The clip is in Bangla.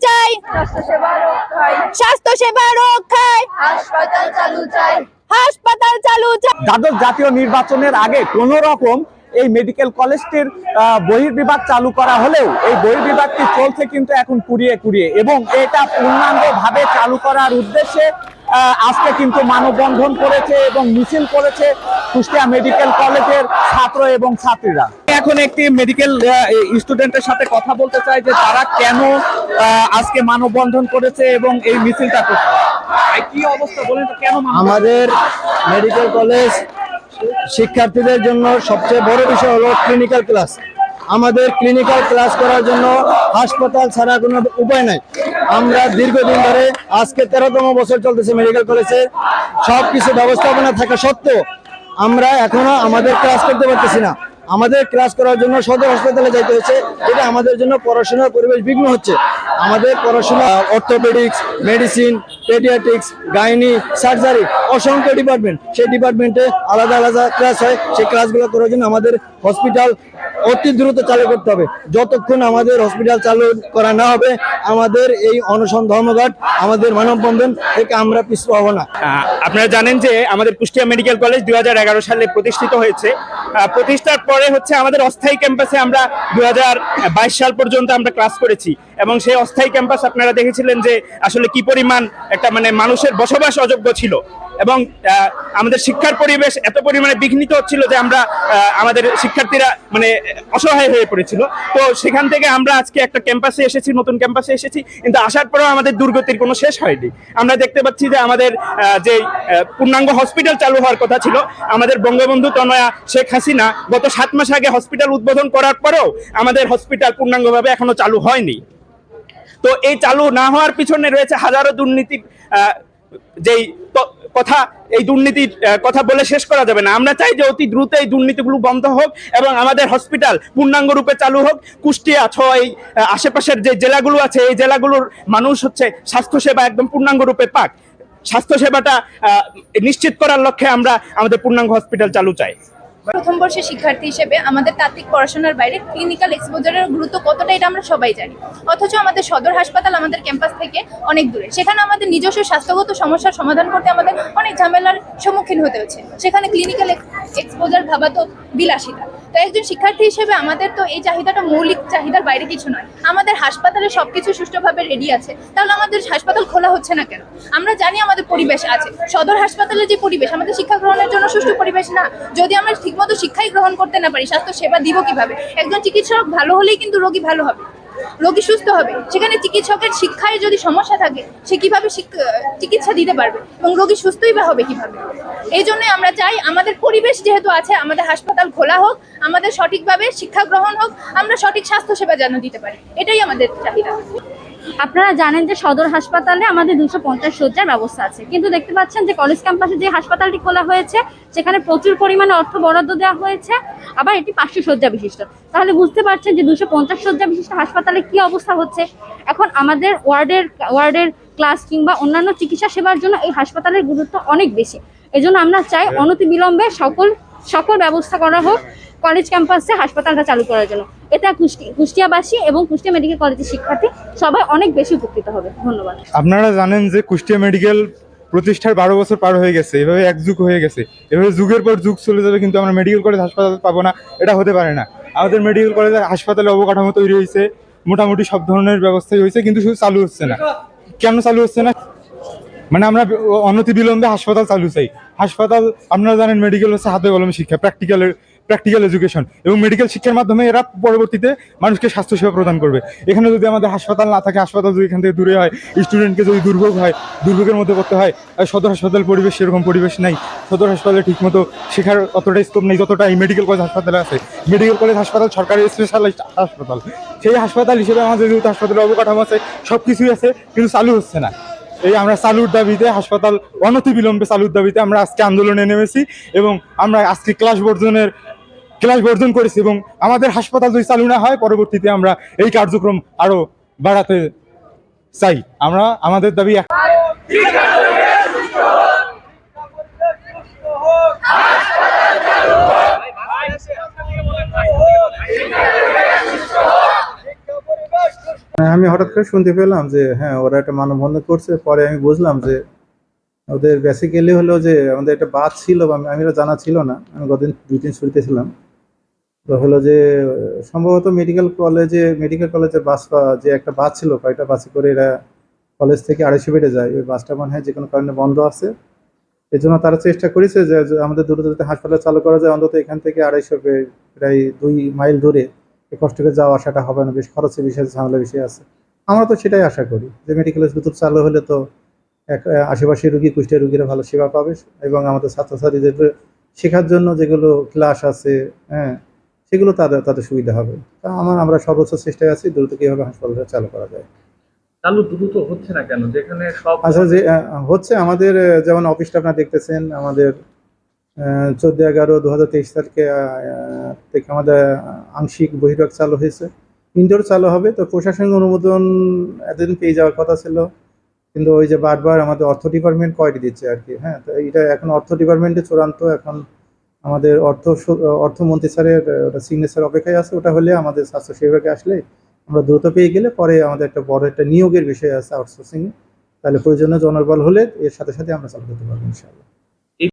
চাই, স্বাস্থ্য সেবা রক্ষায় হাসপাতাল চালু চাই। দ্বাদশ জাতীয় নির্বাচনের আগে কোন রকম এই মেডিকেল কলেজটির বহির্বিভাগ চালু করা হলেও এই বহির্বিভাগটি চলছে কিন্তু এখন কুড়িয়ে কুড়িয়ে, এবং এটা পূর্ণাঙ্গভাবে চালু করার উদ্দেশ্যে আজকে কিন্তু মানববন্ধন করেছে এবং মিছিল করেছে কুষ্টিয়া মেডিকেল কলেজের ছাত্র এবং ছাত্রীরা। এখন একটি মেডিকেল স্টুডেন্টের সাথে কথা বলতে চাই যে তারা কেন আজকে মানববন্ধন করেছে এবং এই মিছিলটা করছে। কি অবস্থা বলেন তো, কেন? আমাদের মেডিকেল কলেজ শিক্ষার্থীদের জন্য সবচেয়ে বড় বিষয় হলো ক্লিনিক্যাল ক্লাস। আমাদের ক্লিনিক্যাল ক্লাস করার জন্য হাসপাতাল ছাড়া কোনো উপায় নাই। আমরা দীর্ঘদিন ধরে আজকে 13তম বছর চলতেছে মেডিকেল কলেজে, সবকিছু ব্যবস্থাপনা থাকা সত্ত্বেও আমরা এখনো আমাদের ক্লাস করতে পারতেছি না। আমাদের ক্লাস করার জন্য সদর হাসপাতালে যাইতে হচ্ছে। এটা আমাদের জন্য পড়াশোনার পরিবেশ বিঘ্ন হচ্ছে। আমাদের পড়াশোনা orthopaedics, medicine, paediatrics, gynae, surgery, অসংখ্য ডিপার্টমেন্ট, সেই ডিপার্টমেন্টে আলাদা আলাদা ক্লাস হয়। সেই ক্লাসগুলো করার জন্য আমাদের হসপিটাল অতি দ্রুত চালু করতে হবে। যতক্ষণ আমাদের হসপিটাল চালু করা না হবে আমাদের এই অনশন ধর্মঘট, আমাদের মানববন্ধন থেকে আমরা পিছু হব না। আপনারা জানেন যে আমাদের কুষ্টিয়া মেডিকেল কলেজ 2011 সালে প্রতিষ্ঠিত হয়েছে। প্রতিষ্ঠার পরে হচ্ছে আমাদের অস্থায়ী ক্যাম্পাসে আমরা 2022 সাল পর্যন্ত আমরা ক্লাস করেছি, এবং সেই অস্থায়ী ক্যাম্পাস আপনারা দেখেছিলেন যে আসলে কি পরিমাণ একটা মানুষের বসবাস অযোগ্য ছিল, এবং আমাদের শিক্ষার পরিবেশ এত পরিমাণে বিঘ্নিত হচ্ছিল যে আমরা আমাদের শিক্ষার্থীরা অসহায় হয়ে পড়েছিল। তো সেখান থেকে আমরা আজকে একটা ক্যাম্পাসে এসেছি, নতুন ক্যাম্পাসে এসেছি, কিন্তু আসার পরেও আমাদের দুর্গতির কোনো শেষ হয়নি। আমরা দেখতে পাচ্ছি যে আমাদের যে পূর্ণাঙ্গ হসপিটাল চালু হওয়ার কথা ছিল, আমাদের বঙ্গবন্ধু তনয়া শেখ হাসিনা গত 7 মাস আগে হসপিটাল উদ্বোধন করার পরেও আমাদের হসপিটাল পূর্ণাঙ্গভাবে এখনো চালু হয়নি। তো এই চালু না হওয়ার পিছনে রয়েছে হাজারো দুর্নীতি, যেই কথা, এই দুর্নীতির কথা বলে শেষ করা যাবে না। আমরা চাই যে অতি দ্রুত এই দুর্নীতিগুলো বন্ধ হোক এবং আমাদের হসপিটাল পূর্ণাঙ্গ রূপে চালু হোক। কুষ্টিয়া সহ এই আশেপাশের যে জেলাগুলো আছে, এই জেলাগুলোর মানুষ স্বাস্থ্যসেবা একদম পূর্ণাঙ্গ রূপে পাক। স্বাস্থ্যসেবাটা নিশ্চিত করার লক্ষ্যে আমরা আমাদের পূর্ণাঙ্গ হসপিটাল চালু চাই। প্রথম বর্ষের শিক্ষার্থী হিসেবে আমাদের তাত্ত্বিক পড়াশোনার বাইরে ক্লিনিক্যাল এক্সপোজারের গুরুত্ব কতটা এটা আমরা সবাই জানি, অথচ আমাদের সদর হাসপাতাল আমাদের ক্যাম্পাস থেকে অনেক দূরে। সেখানে আমাদের নিজস্ব স্বাস্থ্যগত সমস্যার সমাধান করতে আমাদের অনেক ঝামেলার সম্মুখীন হতে হচ্ছে। সেখানে ক্লিনিক্যাল এক্সপোজার ভাবা তো বিলাসিতা। তো একজন শিক্ষার্থী হিসেবে আমাদের তো এই চাহিদাটা মৌলিক চাহিদার বাইরে কিছু নয়। আমাদের হাসপাতালে সবকিছু সুষ্ঠুভাবে রেডি আছে, তাহলে আমাদের হাসপাতাল খোলা হচ্ছে না কেন? আমরা জানি আমাদের পরিবেশ আছে, সদর হাসপাতালে যে পরিবেশ আমাদের শিক্ষা গ্রহণের জন্য সুষ্ঠু পরিবেশ না। যদি আমরা ঠিকমতো শিক্ষাই গ্রহণ করতে না পারি, স্বাস্থ্য সেবা দিব কিভাবে? একজন চিকিৎসক ভালো হলেই কিন্তু রোগী ভালো হবে, রোগী সুস্থ হবে। সেখানে চিকিৎসকের শিক্ষায় যদি সমস্যা থাকে, সে কিভাবে চিকিৎসা দিতে পারবে এবং রোগী সুস্থই বা হবে কিভাবে? এই জন্যই আমরা চাই আমাদের পরিবেশ যেহেতু আছে, আমাদের হাসপাতাল খোলা হোক, আমাদের সঠিকভাবে শিক্ষা গ্রহণ হোক, আমরা সঠিক স্বাস্থ্য সেবা যেন দিতে পারি, এটাই আমাদের চাহিদা। আপনারা জানেন যে সদর হাসপাতালে আমাদের 250 শয্যার ব্যবস্থা আছে, কিন্তু দেখতে পাচ্ছেন যে কলেজ ক্যাম্পাসে যে হাসপাতালটি খোলা হয়েছে সেখানে প্রচুর পরিমাণে অর্থ বরাদ্দ দেওয়া হয়েছে, আবার এটি 500 শয্যা বিশিষ্ট। তাহলে বুঝতে পারছেন যে 250 শয্যা বিশিষ্ট হাসপাতালে কি অবস্থা হচ্ছে। এখন আমাদের ওয়ার্ডের ক্লাস কিংবা অন্যান্য চিকিৎসা সেবার জন্য এই হাসপাতালের গুরুত্ব অনেক বেশি। এজন্য আমরা চাই অনতিবিলম্বে সকল ব্যবস্থা করা হোক কলেজ ক্যাম্পাসে হাসপাতালটা চালু করার জন্য। এটা কুষ্টিয়াবাসী এবং কুষ্টিয়া মেডিকেল কলেজের শিক্ষার্থী সবাই অনেক বেশি উপকৃত হবে। ধন্যবাদ। আপনারা জানেন যে কুষ্টিয়া মেডিকেল প্রতিষ্ঠার 12 বছর পার হয়ে গেছে, এভাবে এক যুগ হয়ে গেছে, এভাবে যুগের পর যুগ চলে যাবে, কিন্তু আমরা মেডিকেল কলেজ হাসপাতাল পাবো না, এটা হতে পারে না। আমাদের মেডিকেল কলেজের হাসপাতালে অবকাঠামো তৈরি হয়েছে, মোটামুটি সব ধরনের ব্যবস্থাই হয়েছে, কিন্তু শুধু চালু হচ্ছে না। কেন চালু হচ্ছে না? আমরা অনতিবিলম্বে হাসপাতাল চালু চাই। হাসপাতাল, আপনারা জানেন মেডিকেল হচ্ছে হাতে কলমে শিক্ষা, প্র্যাকটিক্যাল এডুকেশন, এবং মেডিকেল শিক্ষার মাধ্যমে এরা পরবর্তীতে মানুষকে স্বাস্থ্যসেবা প্রদান করবে। এখানে যদি আমাদের হাসপাতাল না থাকে, হাসপাতাল যদি এখান থেকে দূরে হয়, স্টুডেন্টকে যদি দুর্ভোগের মধ্যে করতে হয়, সদর হাসপাতাল পরিবেশ সেরকম পরিবেশ নাই। সদর হাসপাতালে ঠিকমতো শেখার অতটা স্কোপ নেই যতটা এই মেডিকেল কলেজ হাসপাতালে আছে। মেডিকেল কলেজ হাসপাতাল সরকারি স্পেশালাইজড হাসপাতাল, সেই হাসপাতাল হিসেবে আমাদের যেহেতু হাসপাতালে অবকাঠামো আছে, সব কিছুই আছে, কিন্তু চালু হচ্ছে না। এই আমরা চালুর দাবিতে, হাসপাতাল অনতিবিলম্বে চালুর দাবিতে আমরা আজকে আন্দোলনে নেমেছি, এবং আমরা আজকে ক্লাস বর্জন করেছি, এবং আমাদের হাসপাতাল যদি চালু না হয় পরবর্তীতে আমরা এই কার্যক্রম আরো বাড়াতে চাই। আমরা আমাদের দাবি আমি হঠাৎ করে শুনতে পেলাম যে হ্যাঁ ওরা একটা মানববন্ধন করছে। পরে আমি বুঝলাম যে ওদের বেসিক্যালি হলো যে আমাদের একটা বাস ছিল, বা আমি এটা জানা ছিল না, আমি গতদিন 2 দিন ছুটিতে ছিলাম। তো হলো যে সম্ভবত মেডিকেল কলেজের বাস, যে একটা বাস ছিল, কয়েকটা বাসে করে এরা কলেজ থেকে 250 বেডে যায়, ওই বাসটা মনে হয় যে কোনো কারণে বন্ধ আছে। এই জন্য তারা চেষ্টা করেছে যে আমাদের দ্রুত যাতে হাসপাতাল চালু করা যায়, অন্তত এখান থেকে 250 বেড, প্রায় 2 মাইল দূরে। এই কষ্ট করে যাওয়া আসাটা হবে না, বেশ খরচের বিষয়, ঝামেলা বিষয় আছে। আমরা তো সেটাই আশা করি যে মেডিকেল দ্রুত চালু হলে তো আশেপাশে রুগী, কুষ্টিয়া রুগীরা ভালো সেবা পাবে, এবং আমাদের ছাত্রছাত্রীদের শেখার জন্য যেগুলো ক্লাস আছে, হ্যাঁ, সেগুলো তাদের তাদের সুবিধা হবে। তা আমরা সর্বোচ্চ চেষ্টায় আছি দ্রুত কীভাবে হাসপাতালটা চালু করা যায়। চালু দ্রুত হচ্ছে না কেন, যেখানে সব আচ্ছা, যে হচ্ছে আমাদের যেমন অফিসটা আপনারা দেখতেছেন, আমাদের 14/11/2023 তারিখে থেকে আমাদের আংশিক বহির্ভাগ চালু হয়েছে, ইনডোর চালু হবে। তো প্রশাসনিক অনুমোদন এতদিন পেয়ে যাওয়ার কথা ছিল, কিন্তু ওই যে বারবার আমাদের অর্থ ডিপার্টমেন্ট কয়টি দিচ্ছে আর কি। হ্যাঁ, তো এটা এখন অর্থ ডিপার্টমেন্টে চূড়ান্ত, এখন আমাদের অর্থমন্ত্রী স্যারের ওটা সিগনেচার অপেক্ষায় আছে। ওটা হলে আমাদের স্বাস্থ্য সেবাকে আসলে আমরা দ্রুত পেয়ে গেলে পরে আমাদের একটা বড় একটা নিয়োগের বিষয় আছে আউটসোর্সিং, তাহলে প্রয়োজনীয় জনবল হলে এর সাথে সাথে আমরা চালু করতে পারবো ইনশাআল্লাহ।